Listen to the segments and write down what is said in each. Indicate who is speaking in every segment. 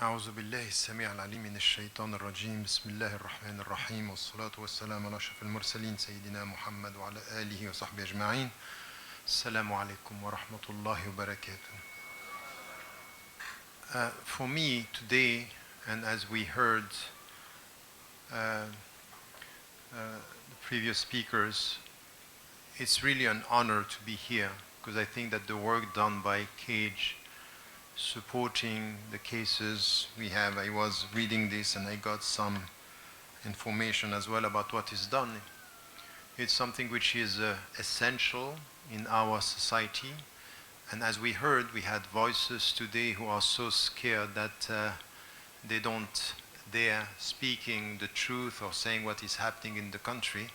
Speaker 1: أعوذ بالله السميع العليم من الشيطان الرجيم بسم الله الرحمن الرحيم والصلاة والسلام على أشرف المرسلين سيدنا محمد وعلى آله وصحبه أجمعين السلام عليكم ورحمة الله وبركاته. For me today, and as we heard the previous speakers, it's really an honor to be here because I think that the work done by Cage supporting the cases we have, I was reading this and I got some information as well about what is done. It's something which is essential in our society, and as we heard, we had voices today who are so scared that they don't dare speaking the truth or saying what is happening in the country.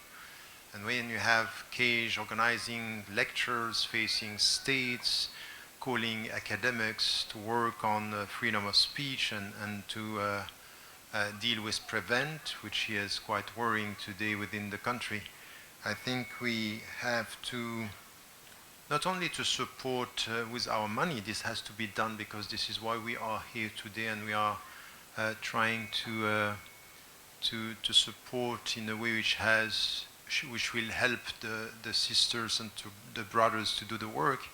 Speaker 1: And when you have Cage organizing lectures facing states, calling academics to work on freedom of speech and to deal with prevent, which is quite worrying today within the country. I think we have to not only to support with our money, this has to be done because this is why we are here today, and we are trying to support in a way which will help the sisters and the brothers to do the work.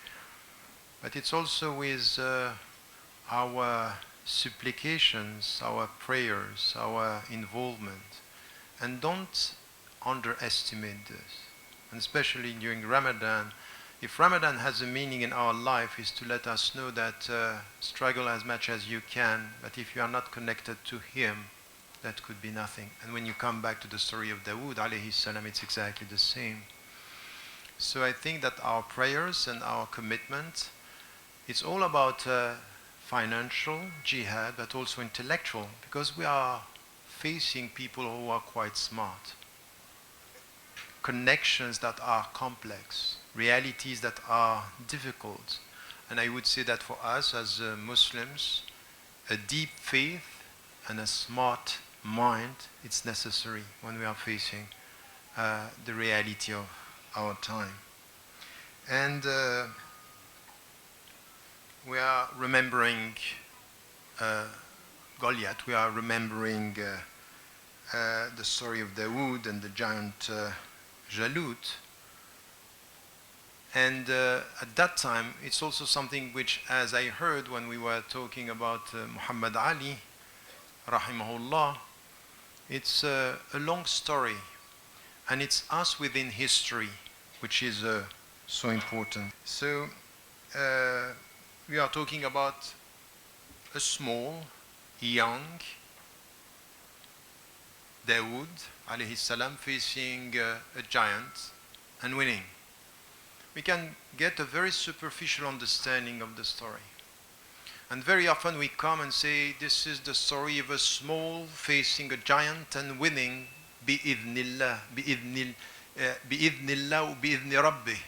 Speaker 1: But it's also with our supplications, our prayers, our involvement. And don't underestimate this. And especially during Ramadan, if Ramadan has a meaning in our life, is to let us know that struggle as much as you can, but if you are not connected to Him, that could be nothing. And when you come back to the story of Dawud, alayhi salam, it's exactly the same. So I think that our prayers and our commitment, it's all about financial jihad, but also intellectual, because we are facing people who are quite smart. Connections that are complex, realities that are difficult. And I would say that for us as Muslims, a deep faith and a smart mind, it's necessary when we are facing the reality of our time. And we are remembering Goliath. We are remembering the story of Dawud and the giant Jalut. And at that time, it's also something which, as I heard when we were talking about Muhammad Ali, rahimahullah, it's a long story. And it's us within history, which is so important. So, we are talking about a small, young Dawud alayhi salam facing a giant and winning. We can get a very superficial understanding of the story. And very often we come and say, this is the story of a small facing a giant and winning bi'idhnillah, bi'idhnillah, bi'idhni rabbih.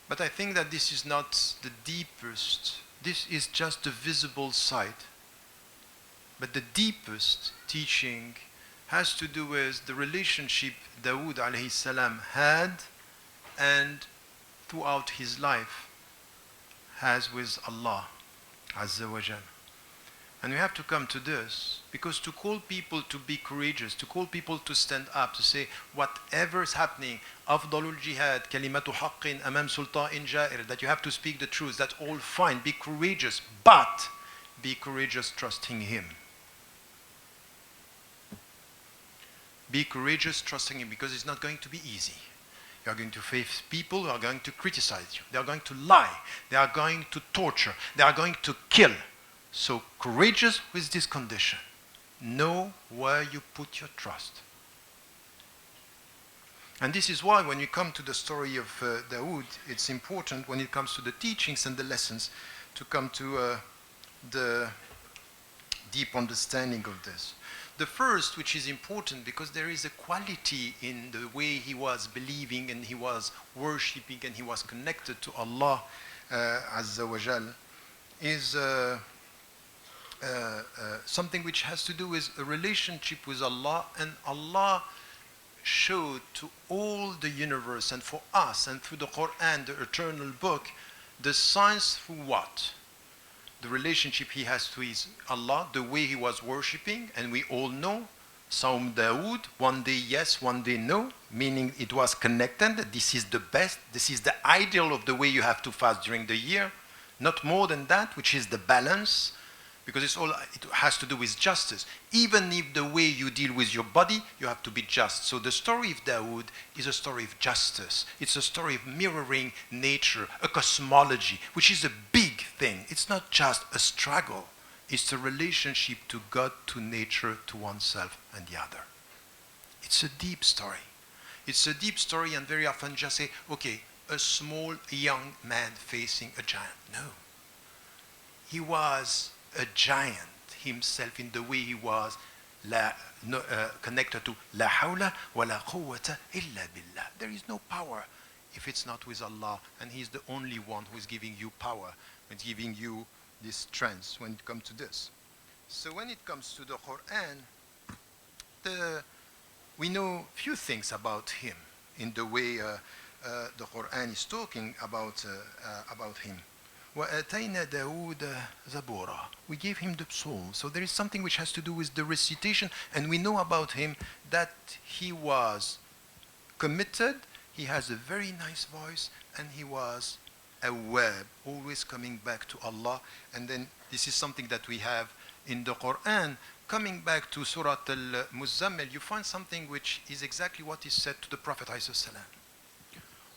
Speaker 1: But I think that this is not the deepest. This is just the visible side. But the deepest teaching has to do with the relationship Dawud alayhi salam had and throughout his life has with Allah Azza wa Jal. And we have to come to this, because to call people to be courageous, to call people to stand up, to say whatever is happening, afdalul jihad, kalimatu haqqin amam sulta'in ja'ir, that you have to speak the truth, that's all fine, be courageous, but be courageous trusting Him. Be courageous trusting Him, because it's not going to be easy. You are going to face people who are going to criticize you, they are going to lie, they are going to torture, they are going to kill. So courageous with this condition. Know where you put your trust. And this is why when you come to the story of Dawud, it's important when it comes to the teachings and the lessons to come to the deep understanding of this. The first, which is important because there is a quality in the way he was believing and he was worshipping and he was connected to Allah Azza wa Jal, is something which has to do with a relationship with Allah, and Allah showed to all the universe and for us and through the Quran, the eternal book, the signs through what? the relationship he has to his Allah, the way he was worshipping, and we all know, Saum Dawud, one day yes, one day no, meaning it was connected. This is the best, this is the ideal of the way you have to fast during the year. Not more than that, which is the balance, because it has to do with justice. Even if the way you deal with your body, you have to be just. So the story of Dawud is a story of justice. It's a story of mirroring nature, a cosmology, which is a big thing. It's not just a struggle. It's a relationship to God, to nature, to oneself and the other. It's a deep story. It's a deep story, and very often just say, okay, a small young man facing a giant. No. He was a giant himself in the way he was connected to La hawla wa la quwwata illa billah. There is no power if it's not with Allah, and He's the only one who is giving you power and giving you this strength when it comes to this. So when it comes to the Quran, we know few things about him in the way the Quran is talking about him. وَآتَيْنَا دَاوُودَ زَبُورًا. We gave him the psalm. So there is something which has to do with the recitation, and we know about him that he was committed, he has a very nice voice, and he was awwab, always coming back to Allah. And then this is something that we have in the Quran. Coming back to Surah Al-Muzzammil, you find something which is exactly what is said to the Prophet ﷺ.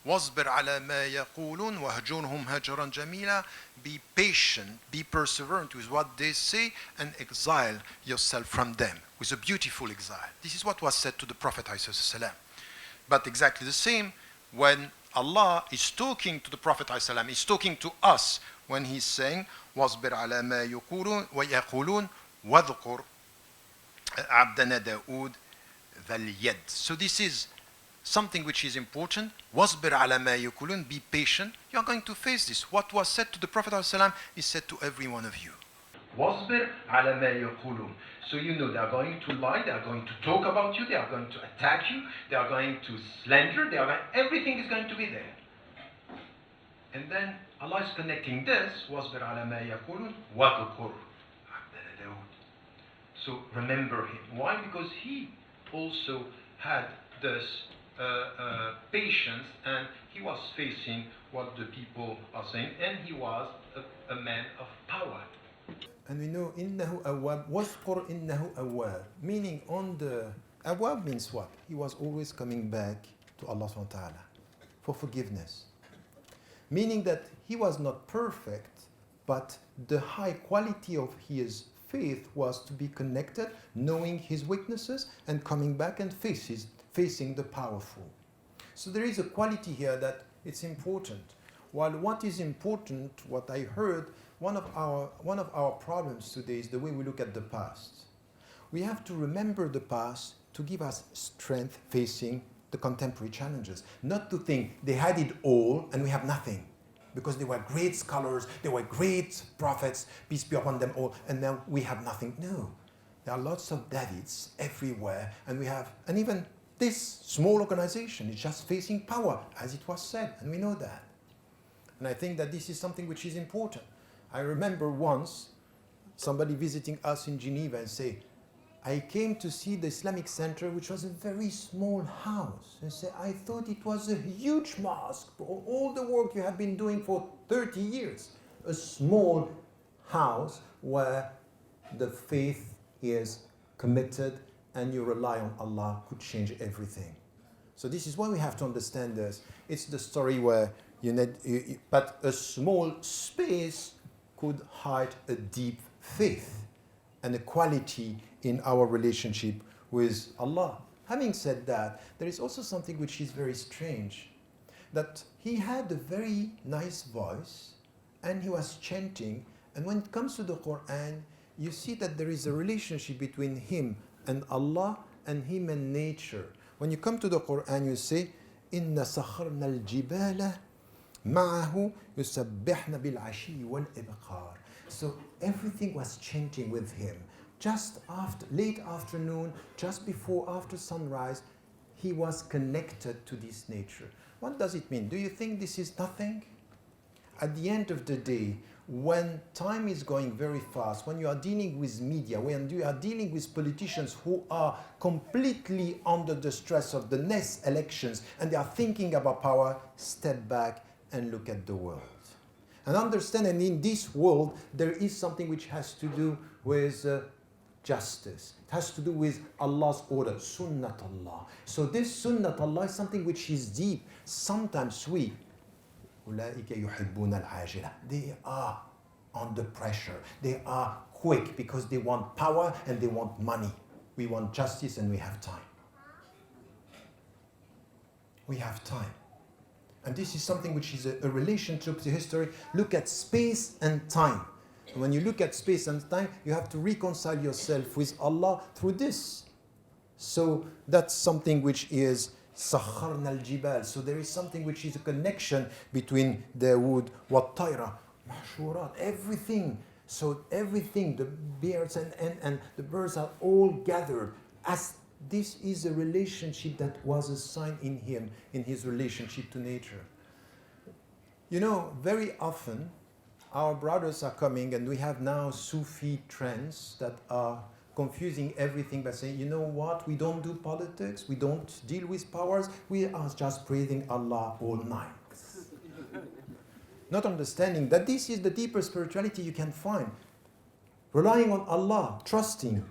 Speaker 1: وَاصْبِرْ عَلَى مَا يَقُولُونَ وَهْجُرْهُمْ هَجْرًا جَمِيلًا. Be patient, be perseverant with what they say, and exile yourself from them with a beautiful exile. This is what was said to the Prophet ﷺ. But exactly the same when Allah is talking to the Prophet ﷺ, He's talking to us when He's saying, وَاصْبِرْ عَلَى مَا يَقُولُونَ وَاذْكُرْ عَبْدَنَا دَاوُد ذَا الْيَدِ. So this is something which is important. وَاصْبِرْ عَلَى مَا يَقُولُونَ. Be patient. You are going to face this. What was said to the Prophet ﷺ is said to every one of you. وَاصْبِرْ عَلَى مَا يَقُولُونَ. So you know they are going to lie, they are going to talk about you, they are going to attack you, they are going to slander, everything is going to be there. And then Allah is connecting this, وَاصْبِرْ عَلَى مَا يَقُولُونَ وَاذْكُرْ عَبْدَنَا دَاوُد. So remember him. Why? Because he also had this patience, and he was facing what the people are saying, and he was a man of power. And we know إِنَّهُ أَوَّابٌ وَاذْكُرْ إِنَّهُ أَوَّابٌ. Meaning on the Awwab means what? He was always coming back to Allah subhanahu wa ta'ala for forgiveness. Meaning that he was not perfect, but the high quality of his faith was to be connected, knowing his weaknesses, and coming back and facing the powerful. So there is a quality here that it's important. While what is important, what I heard, one of our problems today is the way we look at the past. We have to remember the past to give us strength facing the contemporary challenges. Not to think they had it all and we have nothing. Because they were great scholars, they were great prophets, peace be upon them all, and now we have nothing. No. There are lots of Davids everywhere, and even this small organization is just facing power, as it was said, and we know that. And I think that this is something which is important. I remember once somebody visiting us in Geneva and say, I came to see the Islamic Center, which was a very small house. And say, I thought it was a huge mosque for all the work you have been doing for 30 years. A small house where the faith is committed and you rely on Allah could change everything. So this is why we have to understand this. It's the story where but a small space could hide a deep faith and a quality in our relationship with Allah. Having said that, there is also something which is very strange, that he had a very nice voice and he was chanting, and when it comes to the Quran, you see that there is a relationship between him and Allah and him and nature. When you come to the Quran, you say, إِنَّ سَخَرْنَا الْجِبَالَ مَعَهُ يُسَبِّحْنَ بِالْعَشِيِّ وَالْإِبْقَارِ. So everything was chanting with him. Just after, late afternoon, just after sunrise, he was connected to this nature. What does it mean? Do you think this is nothing?
Speaker 2: at the end of the day, when time is going very fast, when you are dealing with media, when you are dealing with politicians who are completely under the stress of the next elections and they are thinking about power, step back and look at the world. And understand, and in this world, there is something which has to do with justice. It has to do with Allah's order, Sunnat Allah. So this Sunnat Allah is something which is deep, sometimes we, they are under pressure. They are quick because they want power and they want money. We want justice and we have time. We have time. And this is something which is a relationship to history. Look at space and time. And when you look at space and time, you have to reconcile yourself with Allah through this. So that's something which is Sakharna al-Jibal. So there is something which is a connection between Dawud, Wat-Tayra, Mahshurat, everything. So everything, the bears and the birds are all gathered. As this is a relationship that was assigned in him, in his relationship to nature. You know, very often, our brothers are coming and we have now Sufi trends that are confusing everything by saying, you know what, we don't do politics, we don't deal with powers, we are just praising Allah all night. Not understanding that this is the deeper spirituality you can find. Relying on Allah, trusting,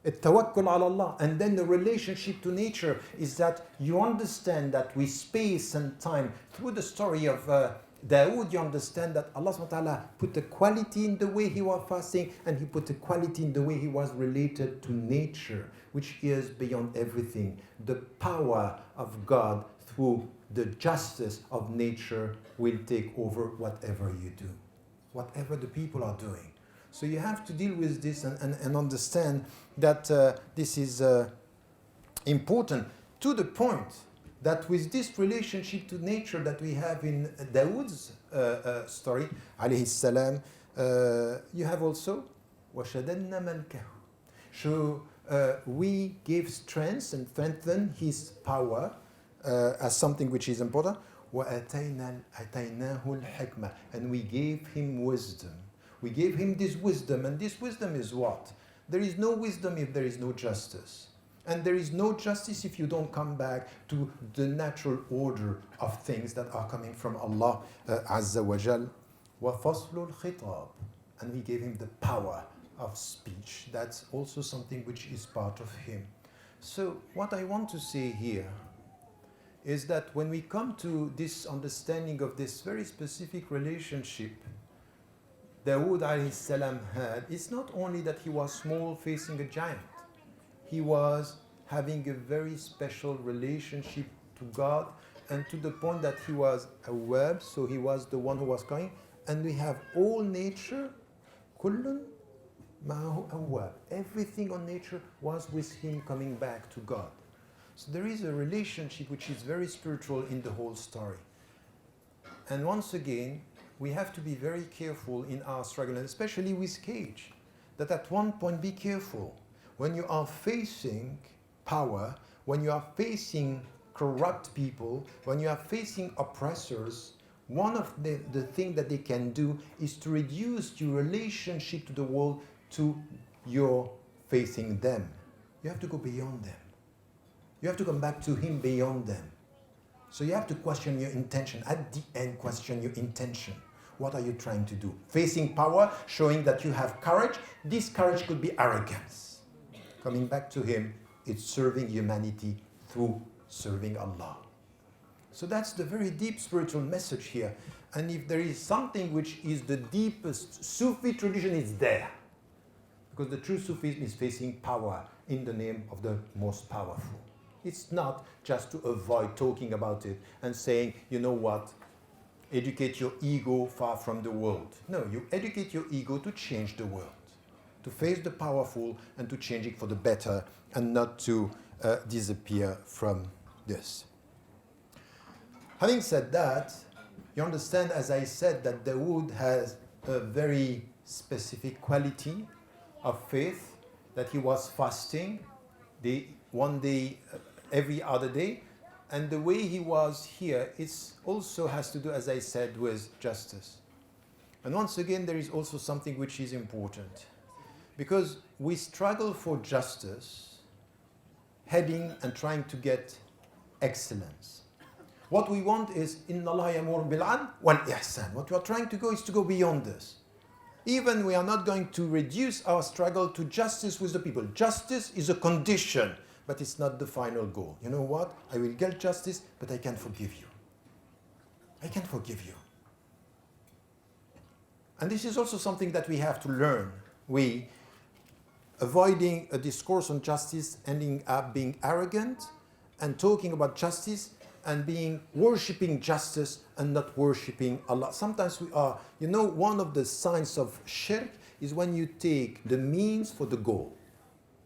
Speaker 2: التوكل على Allah. And then the relationship to nature is that you understand that with space and time, through the story of Dawud, you understand that Allah subhanahu wa ta'ala put a quality in the way he was fasting, and he put a quality in the way he was related to nature, which is beyond everything. The power of God through the justice of nature will take over whatever you do, whatever the people are doing. So you have to deal with this and understand that this is important, to the point that with this relationship to nature that we have in Dawud's story, alayhi salam, you have also وَشَدَدْنَا مَلْكَهُ. So we gave strength and strengthen his power as something which is important. وَأَتَيْنَاهُ الْحِكْمَةِ. And we gave him wisdom. We gave him this wisdom, and this wisdom is what? There is no wisdom if there is no justice. And there is no justice if you don't come back to the natural order of things that are coming from Allah Azza wa Jal. وَفَصْلُ الْخِطَابِ. And we gave him the power of speech. That's also something which is part of him. So what I want to say here is that when we come to this understanding of this very specific relationship Dawud alayhi salam had, it's not only that he was small facing a giant. He was having a very special relationship to God, and to the point that he was awwab, so he was the one who was coming. And we have all nature, kullun ma'ahu awwab. Everything on nature was with him coming back to God. So there is a relationship which is very spiritual in the whole story. And once again, we have to be very careful in our struggle, and especially with Cage, that at one point be careful. When you are facing power, when you are facing corrupt people, when you are facing oppressors, one of the things that they can do is to reduce your relationship to the world to your facing them. You have to go beyond them. You have to come back to him beyond them. So you have to question your intention. At the end, question your intention. What are you trying to do? Facing power, showing that you have courage. This courage could be arrogance. Coming back to him, it's serving humanity through serving Allah. So that's the very deep spiritual message here. And if there is something which is the deepest Sufi tradition, it's there. Because the true Sufism is facing power in the name of the most powerful. It's not just to avoid talking about it and saying, you know what, educate your ego far from the world. No, you educate your ego to change the world, to face the powerful and to change it for the better, and not to disappear from this. Having said that, you understand, as I said, that Dawud has a very specific quality of faith, that he was fasting one day, every other day, And the way he was here, it also has to do, as I said, with justice. And once again, there is also something which is important. Because we struggle for justice, heading and trying to get excellence. What we want is, Inna Allah yamur bil-'adl wal-ihsan. What we are trying to go is to go beyond this. Even we are not going to reduce our struggle to justice with the people. Justice is a condition, but it's not the final goal. You know what? I will get justice, but I can forgive you. I can forgive you. And this is also something that we have to learn. We, avoiding a discourse on justice, ending up being arrogant and talking about justice and being worshipping justice and not worshipping Allah. Sometimes we are, you know, one of the signs of shirk is when you take the means for the goal.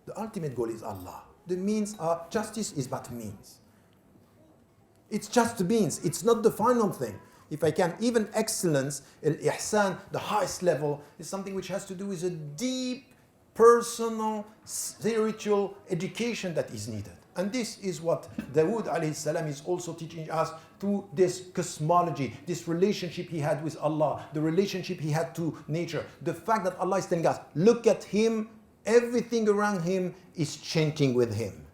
Speaker 2: The ultimate goal is Allah. The means are, justice is but means. It's just the means. It's not the final thing. If I can, even excellence, al-ihsan, the highest level, is something which has to do with a deep, personal, spiritual education that is needed. And this is what Dawud alayhi salam is also teaching us through this cosmology, this relationship he had with Allah, the relationship he had to nature. The fact that Allah is telling us, look at him, everything around him is chanting with him.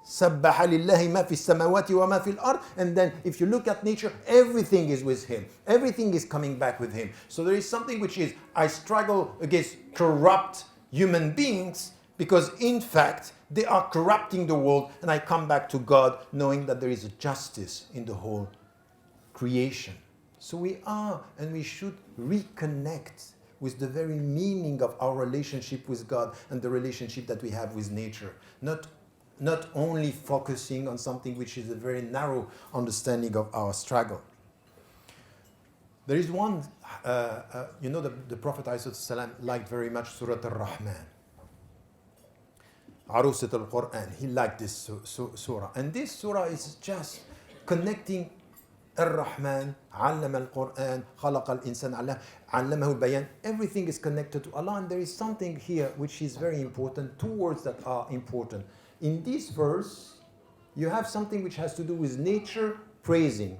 Speaker 2: سَبَّحَ لِلَّهِ مَا فِي السَّمَاوَاتِ وَمَا فِي الْأَرْضِ. And then if you look at nature, everything is with him. Everything is coming back with him. So there is something which is, I struggle against corrupt human beings because in fact, they are corrupting the world, and I come back to God knowing that there is a justice in the whole creation. So we are, and we should reconnect with the very meaning of our relationship with God and the relationship that we have with nature. Not only focusing on something which is a very narrow understanding of our struggle. There is one, you know, the Prophet ﷺ liked very much Surah Al-Rahman. Arusat al-Quran. He liked this surah. And this surah is just connecting Ar-Rahman, Allama al-Quran, Khalaqa al-Insan, Allamahu al-Bayan. Everything is connected to Allah. And there is something here which is very important, two words that are important. In this verse, you have something which has to do with nature praising.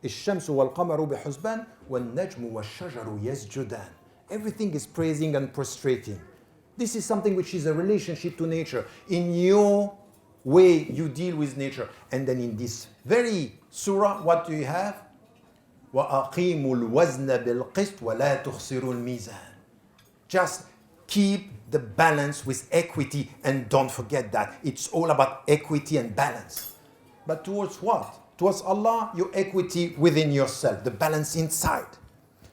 Speaker 2: الشمس والقمر بحسبان والنجم والشجر يسجدان. Everything is praising and prostrating. This is something which is a relationship to nature. In your way you deal with nature. And then in this very surah, what do you have? وَأَقِيمُوا الْوَزْنَ بِالْقِسْطِ وَلَا تُخْسِرُوا الْمِيزَانِ. Just keep the balance with equity, and don't forget that. It's all about equity and balance. But towards what? Towards Allah, your equity within yourself, the balance inside.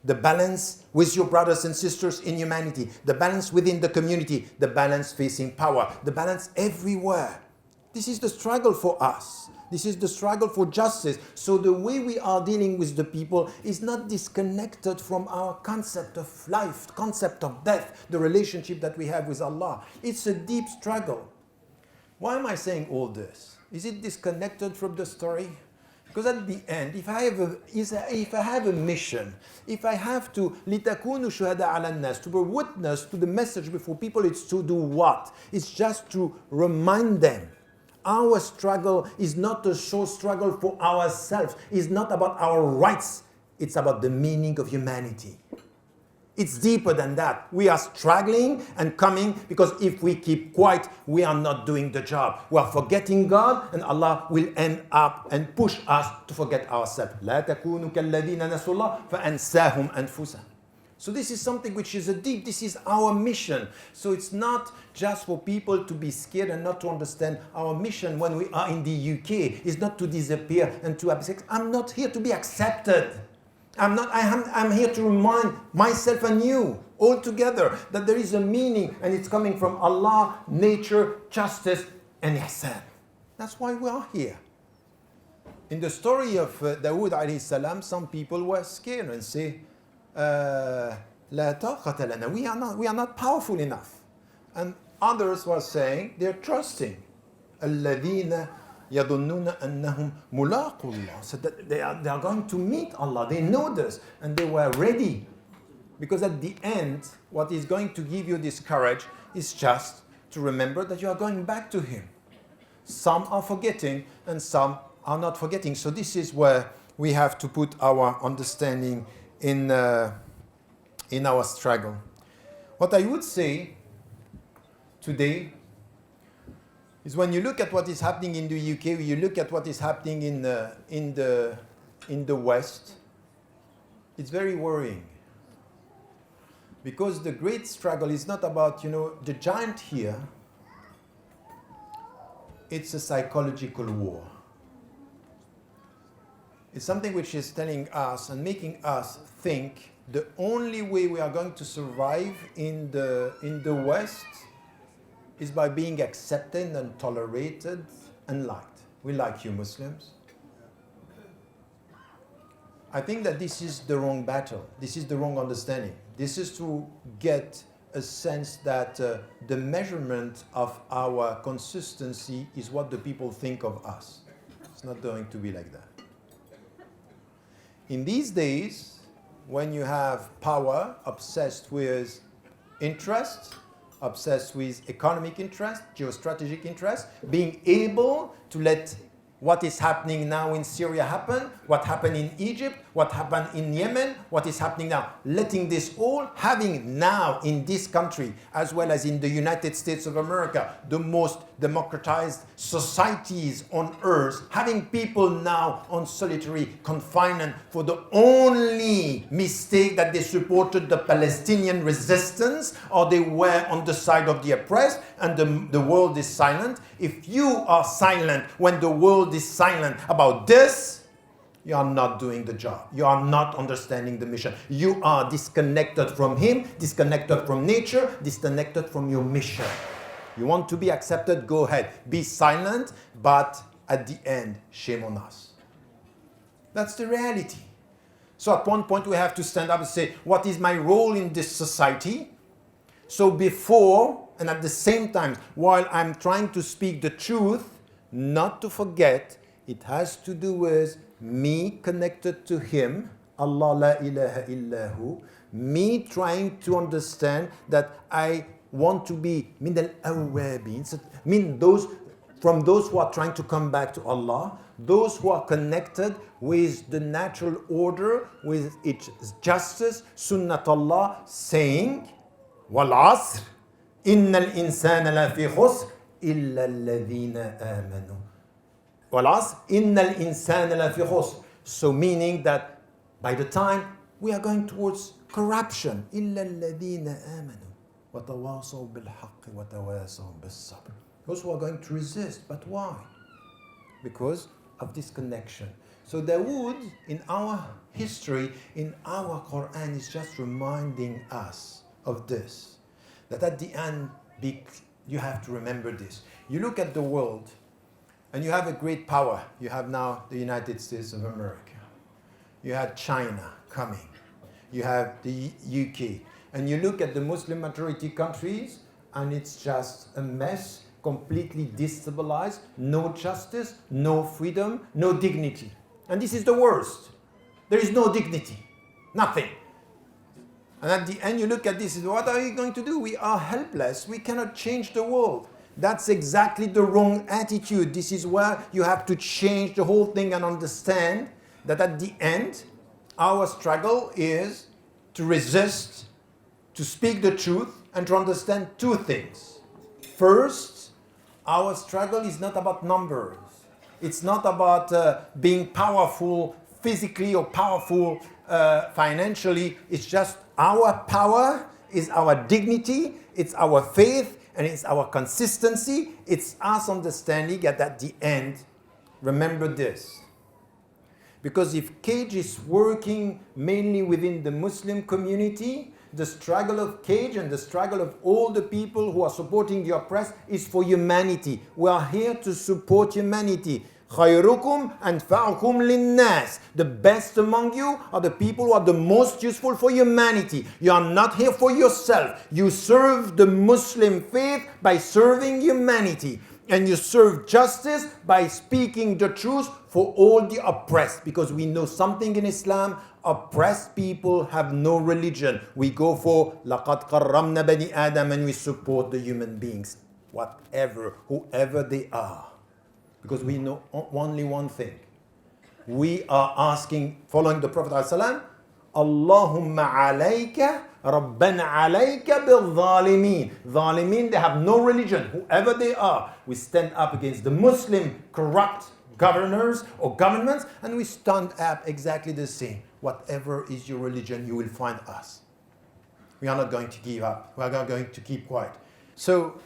Speaker 2: The balance with your brothers and sisters in humanity, the balance within the community, the balance facing power, the balance everywhere. This is the struggle for us. This is the struggle for justice. So the way we are dealing with the people is not disconnected from our concept of life, concept of death, the relationship that we have with Allah. It's a deep struggle. Why am I saying all this? Is it disconnected from the story? Because at the end, if I have a mission, if I have to لِتَكُونُوا شُهَدَاءَ عَلَى النَّاسِ, to be witness to the message before people, it's to do what? It's just to remind them. Our struggle is not a short struggle for ourselves. It's not about our rights. It's about the meaning of humanity. It's deeper than that. We are struggling and coming because if we keep quiet, we are not doing the job. We are forgetting God, and Allah will end up and push us to forget ourselves. لا تكونوا كالذين نسوا الله فأنساهم أنفسهم. So this is something which is a deep, this is our mission. So it's not just for people to be scared and not to understand. Our mission when we are in the UK is not to disappear and to accept. I'm not here to be accepted. I'm here to remind myself and you all together that there is a meaning, and it's coming from Allah, nature, justice, and ihsan. That's why we are here. In the story of Dawud alayhi salam, some people were scared and say, لا طاقة لنا. We are not powerful enough. And others were saying they're trusting. الذين يظنون أنهم ملاقو الله. So that they are going to meet Allah. They know this, and they were ready. Because at the end, what is going to give you this courage is just to remember that you are going back to Him. Some are forgetting, and some are not forgetting. So this is where we have to put our understanding in our struggle. What I would say today is when you look at what is happening in the UK, you look at what is happening in the West, it's very worrying. Because the great struggle is not about, the giant here. It's a psychological war. It's something which is telling us and making us think the only way we are going to survive in the West is by being accepted and tolerated and liked. We like you Muslims. I think that this is the wrong battle. This is the wrong understanding. This is to get a sense that the measurement of our consistency is what the people think of us. It's not going to be like that. In these days, when you have power obsessed with interest, obsessed with economic interest, geostrategic interest, being able to let what is happening now in Syria happen, what happened in Egypt, what happened in Yemen, what is happening now. Letting this all, having now in this country, as well as in the United States of America, the most democratized societies on earth, having people now on solitary confinement for the only mistake that they supported the Palestinian resistance or they were on the side of the oppressed, and the world is silent. If you are silent when the world is silent about this, you are not doing the job. You are not understanding the mission. You are disconnected from him, disconnected from nature, disconnected from your mission. You want to be accepted? Go ahead. Be silent, but at the end, shame on us. That's the reality. So at one point we have to stand up and say, what is my role in this society? So before and at the same time, while I'm trying to speak the truth, not to forget, it has to do with me connected to him, Allah la ilaha illahu, me trying to understand that I want to be min al-awwabin, from those who are trying to come back to Allah, those who are connected with the natural order, with its justice, sunnat Allah, saying, wal asr, innal insana la fi khusr, illa alladhina amanu. Wal asr, innal insana la fi khusr. So meaning that by the time we are going towards corruption, illa alladhina amanu. وَتَوَاصَوْا بِالْحَقِّ وَتَوَاصَوْا بِالصَّبْرِ. Those who are going to resist, but why? Because of this connection. So Dawud, in our history, in our Quran, is just reminding us of this. That at the end, you have to remember this. You look at the world, and you have a great power. You have now the United States of America. You had China coming. You have the UK. And you look at the Muslim majority countries, and it's just a mess, completely destabilized, no justice, no freedom, no dignity. And this is the worst. There is no dignity, nothing. And at the end you look at this, what are you going to do? We are helpless, we cannot change the world. That's exactly the wrong attitude. This is where you have to change the whole thing and understand that at the end, our struggle is to resist, to speak the truth, and to understand two things. First, our struggle is not about numbers. It's not about being powerful physically or powerful financially. It's just our power is our dignity, it's our faith, and it's our consistency. It's us understanding that at the end, remember this. Because if Cage is working mainly within the Muslim community, the struggle of Cage and the struggle of all the people who are supporting the oppressed is for humanity. We are here to support humanity. خَيْرُكُمْ أَنْفَعُكُمْ لِلنَّاسِ. The best among you are the people who are the most useful for humanity. You are not here for yourself. You serve the Muslim faith by serving humanity. And you serve justice by speaking the truth for all the oppressed. Because we know something in Islam, oppressed people have no religion. We go for لَقَدْ قَرَّمْنَا بَنِي آدَمَ, and we support the human beings, whatever, whoever they are. Because we know only one thing. We are asking, following the Prophet ﷺ, Allahumma alayka, Rabbana alayka bil-zalimin. Zalimin, they have no religion, whoever they are. We stand up against the Muslim corrupt governors or governments, and we stand up exactly the same. Whatever is your religion, you will find us. We are not going to give up. We are not going to keep quiet. So,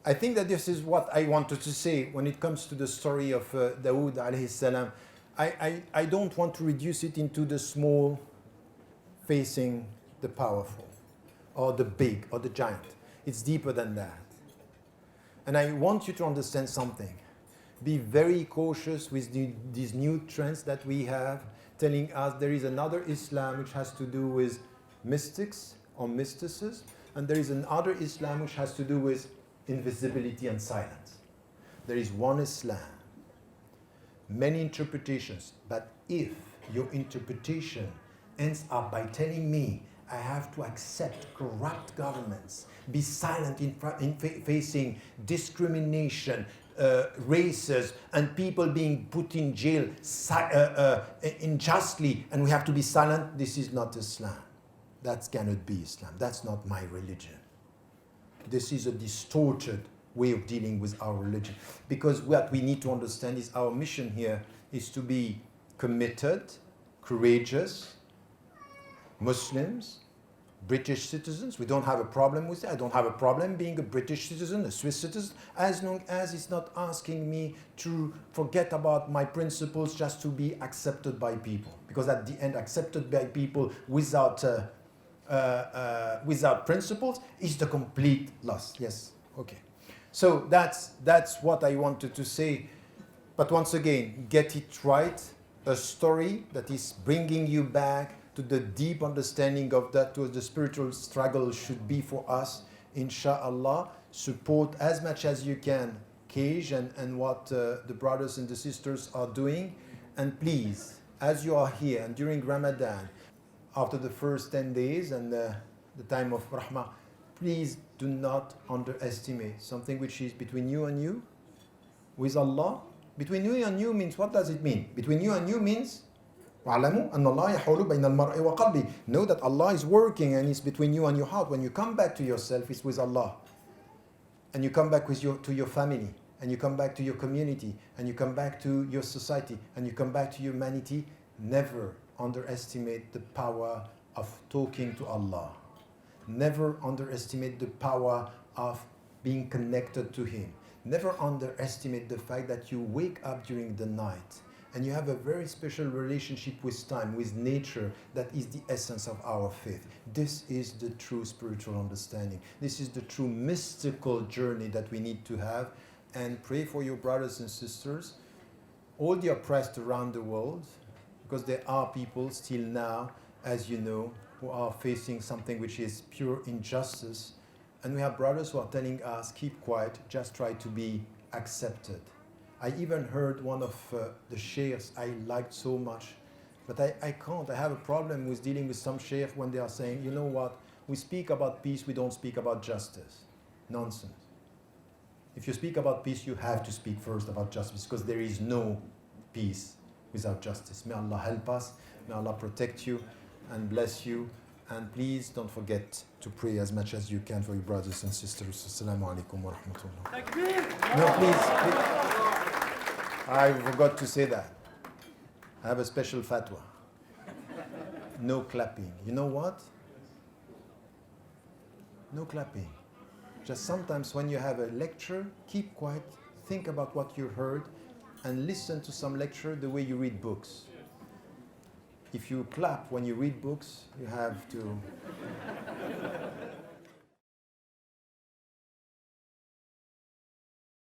Speaker 2: I think that this is what I wanted to say when it comes to the story of Dawud alayhi salam. I don't want to reduce it into the small facing the powerful or the big or the giant. It's deeper than that. And I want you to understand something. Be very cautious with these new trends that we have telling us there is another Islam which has to do with mystics or mysticism, and there is another Islam which has to do with invisibility and silence. There is one Islam, many interpretations, but if your interpretation ends up by telling me I have to accept corrupt governments, be silent in facing discrimination, races, and people being put in jail unjustly, and we have to be silent, this is not Islam. That cannot be Islam. That's not my religion. This is a distorted way of dealing with our religion. Because what we need to understand is our mission here is to be committed, courageous Muslims, British citizens. We don't have a problem with that. I don't have a problem being a British citizen, a Swiss citizen, as long as it's not asking me to forget about my principles just to be accepted by people. Because at the end, accepted by people without principles is the complete loss. Yes, okay. So that's what I wanted to say. But once again, get it right. A story that is bringing you back to the deep understanding of that, what the spiritual struggle should be for us. Inshallah, support as much as you can Cage and what the brothers and the sisters are doing. And please, as you are here and during Ramadan, after the first 10 days and the time of Rahmah, please do not underestimate something which is between you and you, with Allah. Between you and you means, what does it mean? Between you and you means, وَاعْلَمُوا أَنَّ اللَّهَ يَحُولُ بَيْنَ الْمَرْءِ وَقَلْبِهِ. Know that Allah is working and it's between you and your heart. When you come back to yourself, it's with Allah. And you come back to your family, and you come back to your community, and you come back to your society, and you come back to humanity. Never underestimate the power of talking to Allah. Never underestimate the power of being connected to Him. Never underestimate the fact that you wake up during the night and you have a very special relationship with time, with nature, that is the essence of our faith. This is the true spiritual understanding. This is the true mystical journey that we need to have. And pray for your brothers and sisters, all the oppressed around the world, because there are people still now, as you know, who are facing something which is pure injustice. And we have brothers who are telling us, keep quiet, just try to be accepted. I even heard one of the sheikhs I liked so much, but I can't. I have a problem with dealing with some sheikhs when they are saying, you know what, we speak about peace, we don't speak about justice. Nonsense. If you speak about peace, you have to speak first about justice, because there is no peace without justice. May Allah help us, may Allah protect you and bless you. And please don't forget to pray as much as you can for your brothers and sisters. Assalamu alaikum wa rahmatullah. No, please. I forgot to say that. I have a special fatwa. No clapping. You know what? No clapping. Just sometimes when you have a lecture, keep quiet, think about what you heard, and listen to some lecture the way you read books. If you clap when you read books, you have to